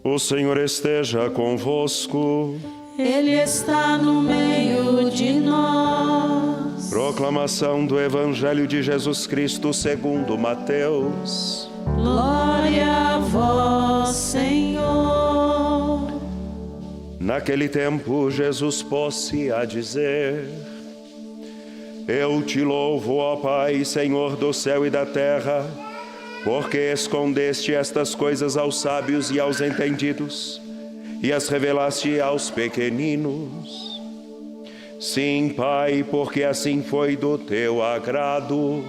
O Senhor esteja convosco. Ele está no meio de nós. Proclamação do Evangelho de Jesus Cristo segundo Mateus. Glória a vós, Senhor. Naquele tempo, Jesus pôs-se a dizer: Eu te louvo, ó Pai, Senhor do céu e da terra, porque escondeste estas coisas aos sábios e aos entendidos, e as revelaste aos pequeninos. Sim, Pai, porque assim foi do teu agrado.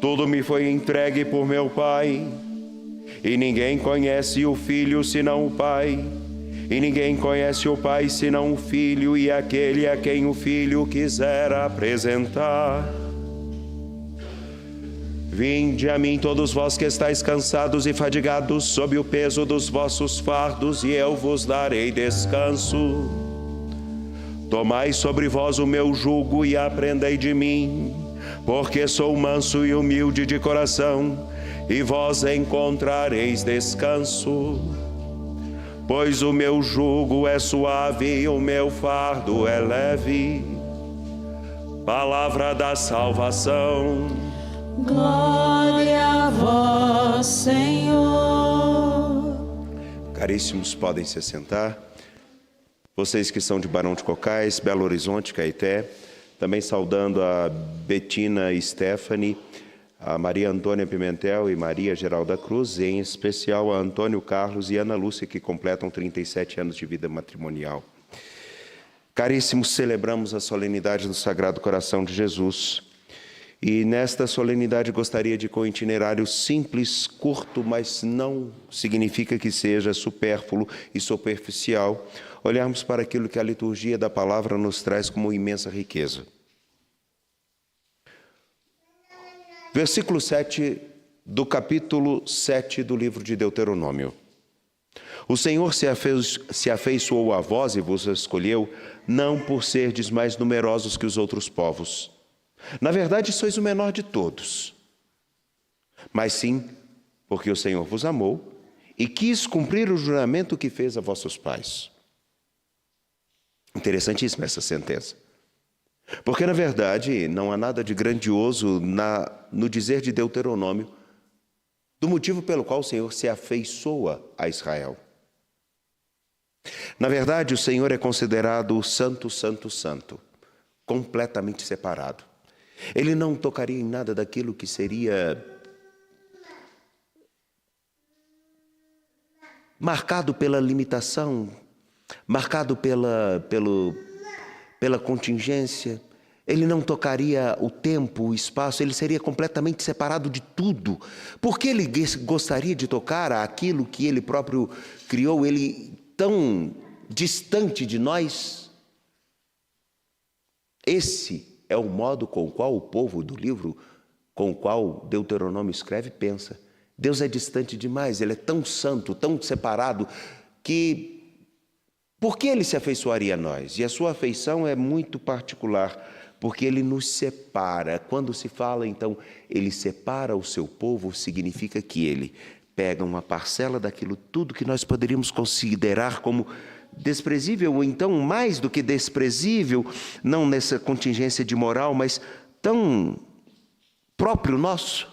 Tudo me foi entregue por meu Pai, e ninguém conhece o Filho senão o Pai, e ninguém conhece o Pai senão o Filho e aquele a quem o Filho quiser apresentar. Vinde a mim todos vós que estáis cansados e fadigados, sob o peso dos vossos fardos, e eu vos darei descanso. Tomai sobre vós o meu jugo e aprendei de mim, porque sou manso e humilde de coração, e vós encontrareis descanso. Pois o meu jugo é suave e o meu fardo é leve. Palavra da salvação. Glória a vós, Senhor. Caríssimos, podem se assentar. Vocês que são de Barão de Cocais, Belo Horizonte, Caeté, também saudando a Betina Stephanie, a Maria Antônia Pimentel e Maria Geralda Cruz, e em especial a Antônio Carlos e Ana Lúcia, que completam 37 anos de vida matrimonial. Caríssimos, celebramos a solenidade do Sagrado Coração de Jesus. E nesta solenidade gostaria de, com um itinerário simples, curto, mas não significa que seja supérfluo e superficial, olharmos para aquilo que a liturgia da palavra nos traz como imensa riqueza. Versículo 7 do capítulo 7 do livro de Deuteronômio. O Senhor se afeiçoou a vós e vos escolheu, não por serdes mais numerosos que os outros povos. Na verdade, sois o menor de todos, mas sim porque o Senhor vos amou e quis cumprir o juramento que fez a vossos pais. Interessantíssima essa sentença. Porque, na verdade, não há nada de grandioso no dizer de Deuteronômio do motivo pelo qual o Senhor se afeiçoa a Israel. Na verdade, o Senhor é considerado o Santo, Santo, Santo, completamente separado. Ele não tocaria em nada daquilo que seria marcado pela limitação, marcado pela contingência. Ele não tocaria o tempo, o espaço, ele seria completamente separado de tudo. Porque ele gostaria de tocar aquilo que ele próprio criou, ele tão distante de nós? Esse é o modo com o qual o povo do livro, com o qual Deuteronômio escreve, pensa. Deus é distante demais, ele é tão santo, tão separado, que por que ele se afeiçoaria a nós? E a sua afeição é muito particular, porque ele nos separa. Quando se fala, então, ele separa o seu povo, significa que ele pega uma parcela daquilo tudo que nós poderíamos considerar como desprezível, ou então mais do que desprezível, não nessa contingência de moral, mas tão próprio nosso,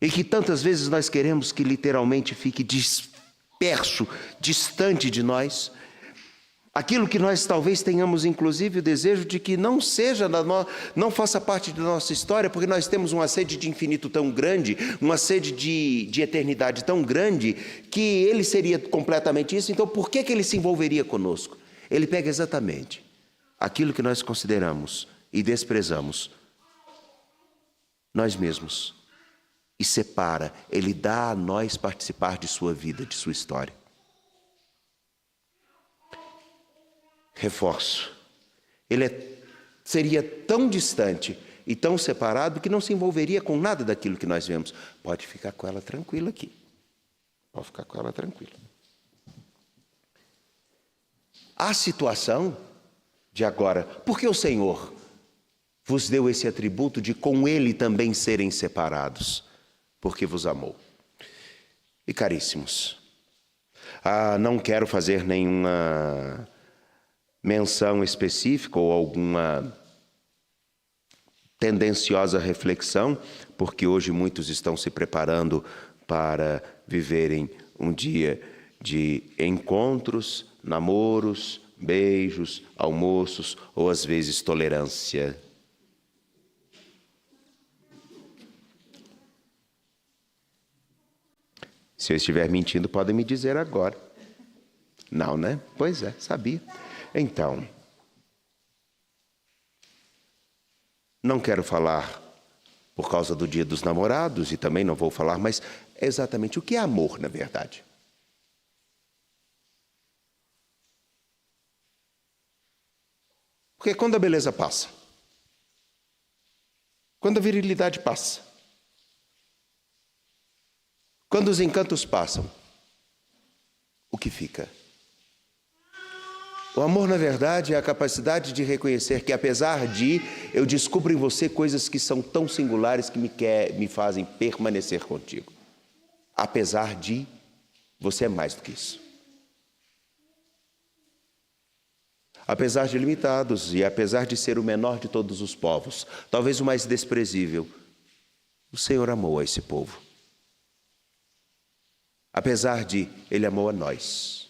e que tantas vezes nós queremos que literalmente fique disperso, distante de nós. Aquilo que nós talvez tenhamos inclusive o desejo de que não seja, não faça parte da nossa história, porque nós temos uma sede de infinito tão grande, uma sede de eternidade tão grande, que ele seria completamente isso. Então por que ele se envolveria conosco? Ele pega exatamente aquilo que nós consideramos e desprezamos, nós mesmos, e separa, ele dá a nós participar de sua vida, de sua história. Reforço, ele seria tão distante e tão separado que não se envolveria com nada daquilo que nós vemos. Pode ficar com ela tranquila aqui. Pode ficar com ela tranquila. A situação de agora, porque o Senhor vos deu esse atributo de com ele também serem separados, porque vos amou. E caríssimos, Não quero fazer nenhuma menção específica ou alguma tendenciosa reflexão, porque hoje muitos estão se preparando para viverem um dia de encontros, namoros, beijos, almoços ou às vezes tolerância. Se eu estiver mentindo, podem me dizer agora. Não, né? Pois é, sabia. Então, não quero falar por causa do Dia dos Namorados e também não vou falar, mas é exatamente o que é amor, na verdade. Porque quando a beleza passa, quando a virilidade passa, quando os encantos passam, o que fica? O amor, na verdade, é a capacidade de reconhecer que, apesar de, eu descubro em você coisas que são tão singulares que me fazem permanecer contigo. Apesar de, você é mais do que isso. Apesar de limitados e apesar de ser o menor de todos os povos, talvez o mais desprezível, o Senhor amou a esse povo. Apesar de, Ele amou a nós.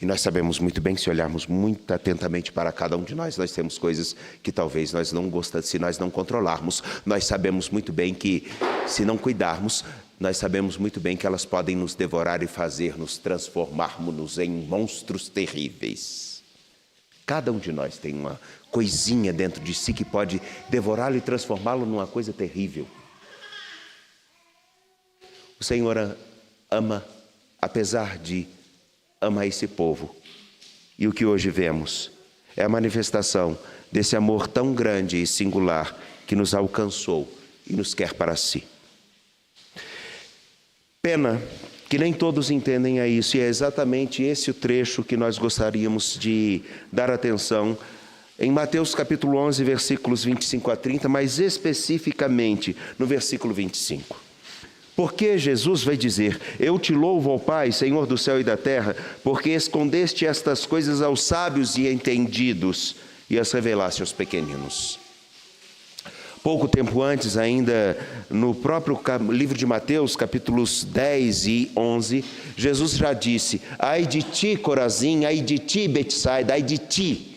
E nós sabemos muito bem que se olharmos muito atentamente para cada um de nós temos coisas que talvez nós não gostamos, se nós não controlarmos. Nós sabemos muito bem que, se não cuidarmos, nós sabemos muito bem que elas podem nos devorar e fazer-nos transformarmos-nos em monstros terríveis. Cada um de nós tem uma coisinha dentro de si que pode devorá-lo e transformá-lo numa coisa terrível. O Senhor ama, apesar de, ama esse povo. E o que hoje vemos é a manifestação desse amor tão grande e singular que nos alcançou e nos quer para si. Pena que nem todos entendem a isso, e é exatamente esse o trecho que nós gostaríamos de dar atenção em Mateus capítulo 11, versículos 25 a 30, mas especificamente no versículo 25. Porque Jesus vai dizer: eu te louvo, ó Pai, Senhor do céu e da terra, porque escondeste estas coisas aos sábios e entendidos e as revelaste aos pequeninos. Pouco tempo antes, ainda no próprio livro de Mateus, capítulos 10 e 11, Jesus já disse: ai de ti, Corazim, ai de ti, Betsaida, ai de ti,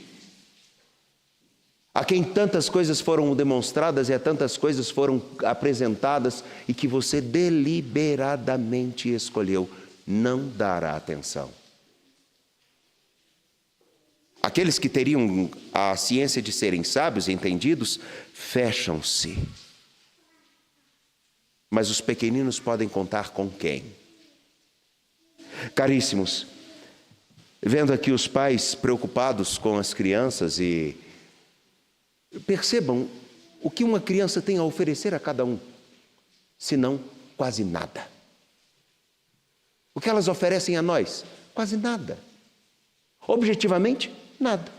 a quem tantas coisas foram demonstradas e a tantas coisas foram apresentadas e que você deliberadamente escolheu não dar atenção. Aqueles que teriam a ciência de serem sábios e entendidos, fecham-se. Mas os pequeninos podem contar com quem? Caríssimos, vendo aqui os pais preocupados com as crianças e percebam o que uma criança tem a oferecer a cada um, senão quase nada. O que elas oferecem a nós? Quase nada. Objetivamente, nada.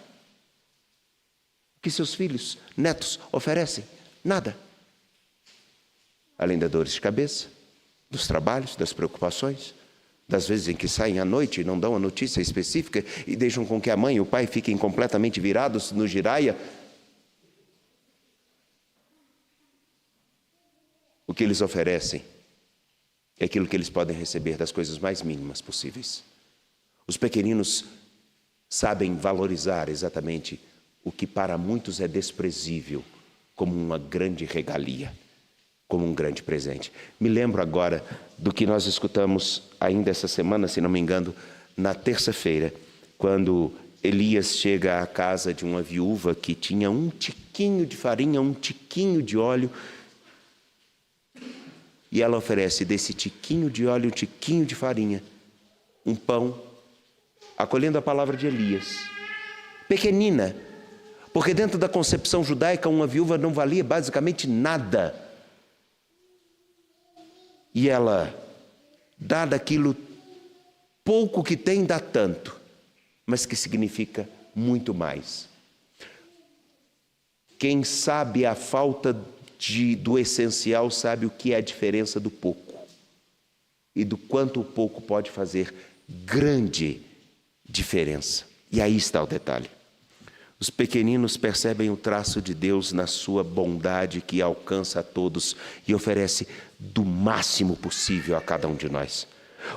O que seus filhos, netos oferecem? Nada. Além das dores de cabeça, dos trabalhos, das preocupações, das vezes em que saem à noite e não dão a notícia específica e deixam com que a mãe e o pai fiquem completamente virados no giraia. O que eles oferecem é aquilo que eles podem receber das coisas mais mínimas possíveis. Os pequeninos sabem valorizar exatamente o que para muitos é desprezível, como uma grande regalia, como um grande presente. Me lembro agora do que nós escutamos ainda essa semana, se não me engano, na terça-feira, quando Elias chega à casa de uma viúva que tinha um tiquinho de farinha, um tiquinho de óleo, e ela oferece desse tiquinho de óleo, um tiquinho de farinha, um pão, acolhendo a palavra de Elias. Pequenina, porque dentro da concepção judaica uma viúva não valia basicamente nada. E ela dá daquilo pouco que tem, dá tanto, mas que significa muito mais. Quem sabe a falta do essencial sabe o que é a diferença do pouco. e do quanto o pouco pode fazer grande diferença. E aí está o detalhe. Os pequeninos percebem o traço de Deus na sua bondade que alcança a todos e oferece do máximo possível a cada um de nós.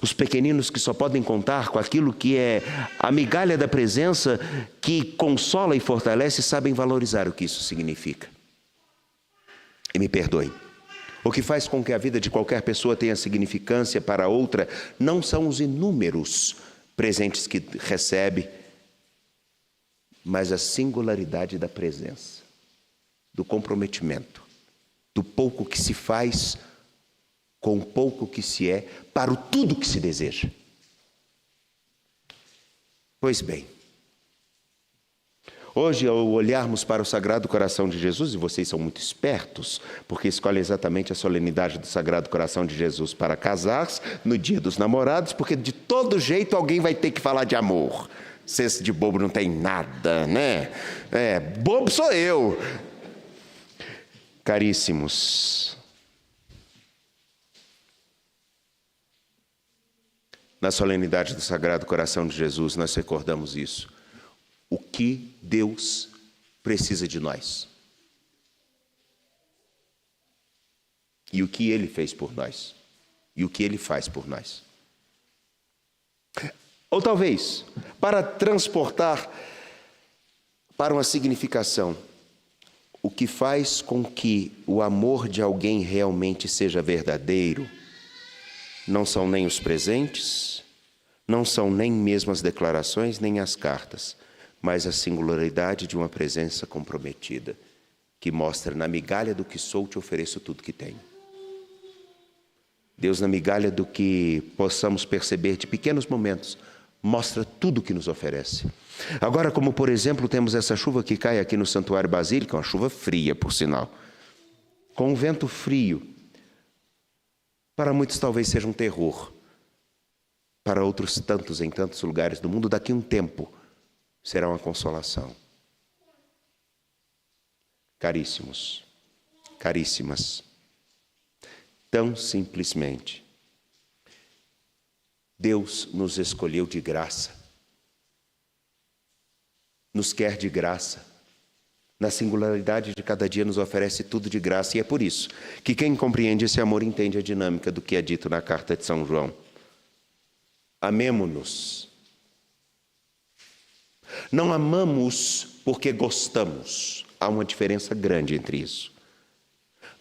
Os pequeninos que só podem contar com aquilo que é a migalha da presença que consola e fortalece, sabem valorizar o que isso significa. E me perdoem, o que faz com que a vida de qualquer pessoa tenha significância para outra não são os inúmeros presentes que recebe, mas a singularidade da presença, do comprometimento, do pouco que se faz com o pouco que se é, para o tudo que se deseja. Pois bem, hoje, ao olharmos para o Sagrado Coração de Jesus, e vocês são muito espertos, porque escolhem exatamente a solenidade do Sagrado Coração de Jesus para casar-se no dia dos namorados, porque de todo jeito alguém vai ter que falar de amor. Senso de bobo não tem nada, né? Bobo sou eu. Caríssimos, na solenidade do Sagrado Coração de Jesus, nós recordamos isso. O que Deus precisa de nós. E o que Ele fez por nós. E o que Ele faz por nós. Ou talvez, para transportar para uma significação, o que faz com que o amor de alguém realmente seja verdadeiro, não são nem os presentes, não são nem mesmo as declarações, nem as cartas, mas a singularidade de uma presença comprometida, que mostra, na migalha do que sou, te ofereço tudo que tenho. Deus, na migalha do que possamos perceber de pequenos momentos, mostra tudo o que nos oferece. Agora, como por exemplo, temos essa chuva que cai aqui no Santuário Basílica, uma chuva fria, por sinal, com um vento frio. Para muitos talvez seja um terror. Para outros tantos, em tantos lugares do mundo, daqui a um tempo, será uma consolação. Caríssimos, caríssimas, tão simplesmente, Deus nos escolheu de graça, nos quer de graça, na singularidade de cada dia nos oferece tudo de graça, e é por isso que quem compreende esse amor entende a dinâmica do que é dito na carta de São João. Amemo-nos. Não amamos porque gostamos, há uma diferença grande entre isso.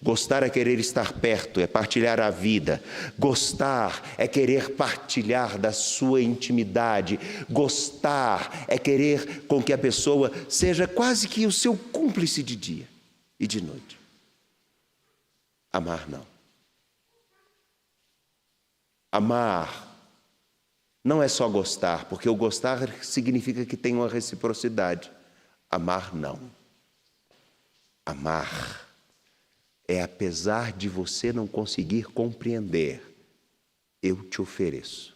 Gostar é querer estar perto, é partilhar a vida. Gostar é querer partilhar da sua intimidade. Gostar é querer com que a pessoa seja quase que o seu cúmplice de dia e de noite. Amar não. Amar não é só gostar, porque o gostar significa que tem uma reciprocidade. Amar não. Amar é, apesar de você não conseguir compreender, eu te ofereço.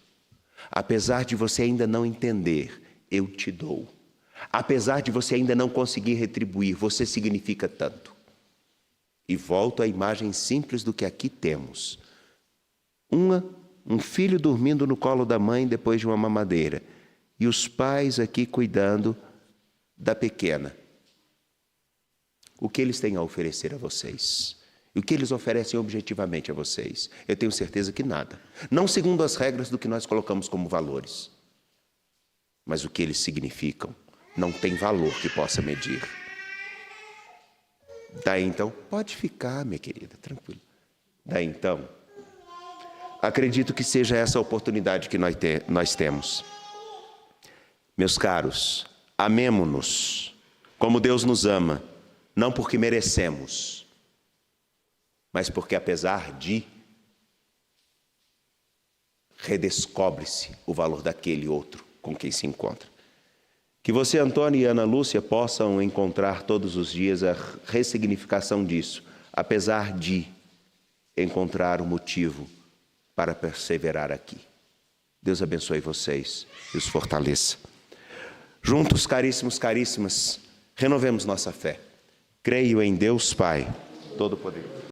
Apesar de você ainda não entender, eu te dou. Apesar de você ainda não conseguir retribuir, você significa tanto. E volto à imagem simples do que aqui temos. Um filho dormindo no colo da mãe depois de uma mamadeira. E os pais aqui cuidando da pequena. O que eles têm a oferecer a vocês? E o que eles oferecem objetivamente a vocês? Eu tenho certeza que nada. Não segundo as regras do que nós colocamos como valores. Mas o que eles significam não tem valor que possa medir. Daí então, pode ficar, minha querida, tranquilo. Daí então, acredito que seja essa a oportunidade que nós temos. Meus caros, amemo-nos como Deus nos ama, não porque merecemos, mas porque apesar de, redescobre-se o valor daquele outro com quem se encontra. Que você, Antônio e Ana Lúcia, possam encontrar todos os dias a ressignificação disso, apesar de encontrar o motivo para perseverar aqui. Deus abençoe vocês e os fortaleça. Juntos, caríssimos, caríssimas, renovemos nossa fé. Creio em Deus Pai Todo-Poderoso.